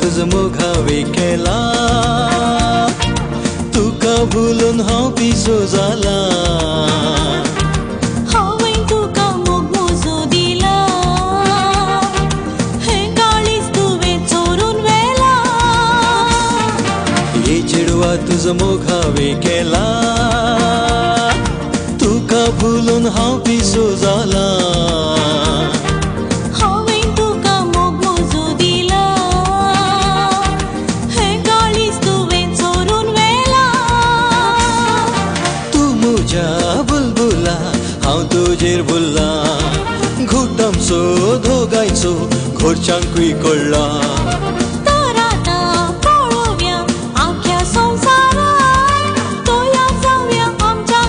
तुझं मोघावे केला तुका भुलून हांव पिसो जाला हांवें तुका मोग मोजो दिला हें काळीज तुवें चोरून व्हेला ये चेडवा तुझं मोघावे केला तुका भुलून हांव पिसो जाला तुजेर भुल्ला घुटमचो दोगांयचो घरच्यांकूय कळ्ळा तर आतां पळोवया आख्या संवसाराक तयार जावया आमच्या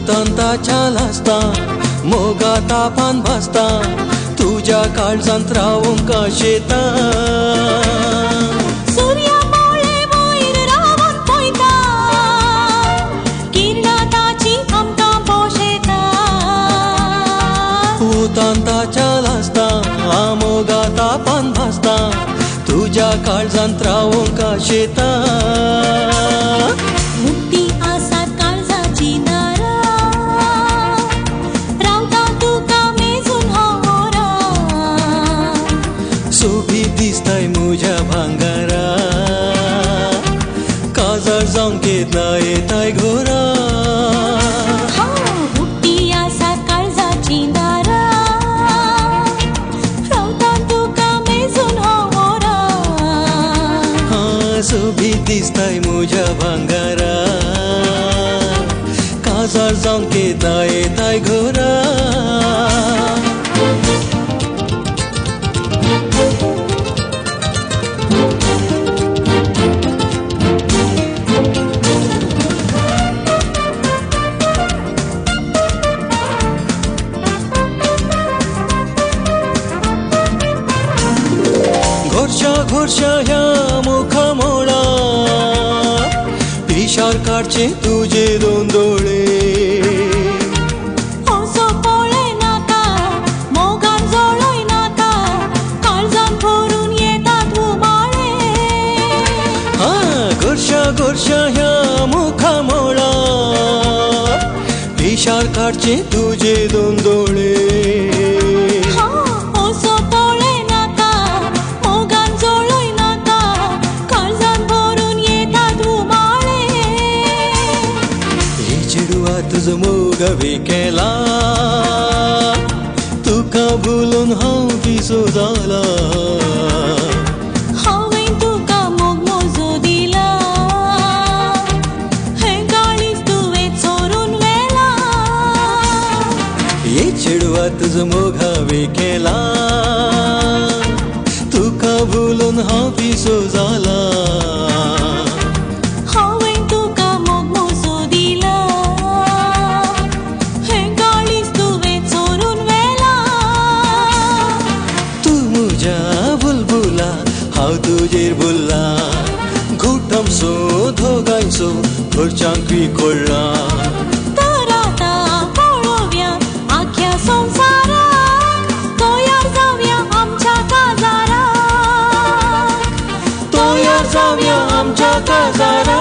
तांताच्या लासता मोगा तापान भासता तुज्या काळजांत रावूंक शेता सूर्या पोळे वयर रावन पळयता किरणां ताची आमकां पोशेता तांताच्या लासता मोगा तापान भासता तुज्या काळजांत रावूंक शेता मुक्ती आसात काळजाची सोबीत दिसताय म्हज्या भांगारा काजार जावंक येतना येताय घोरा मुक्ती आसात काळजाची दारां रावता तुका मेजून हांव मोरा सोबीत दिसताय म्हज्या भांगारा काजार जावंक येतना येताय घोरा घोरशा ह्या मुखा मोळा पिशार काडचे तुजे दोन दोळे असो पळय नाका मोगान जळय नाका काळजान भरून येतात उमाळे घोरशा ह्या मुखा मोळा पिशार काडचे तुजे दोन दोळे तुझं मोगावे केला तुका भुलून हांव पिसो जाला हांवें तुका मोग मोजो दिला हें काळीज तुवें चोरून व्हेला ये चेडवा तुझं मोगावे केला तुका भुलून हांव पिसो जाला तुजेर भुल्ला घुटमचो दोगांयचो घरच्यांकूय कळ्ळा तर आतां पळोवया आख्या संवसाराक तयार जावया आमच्या काजाराक तयार जावया आमच्या काजाराक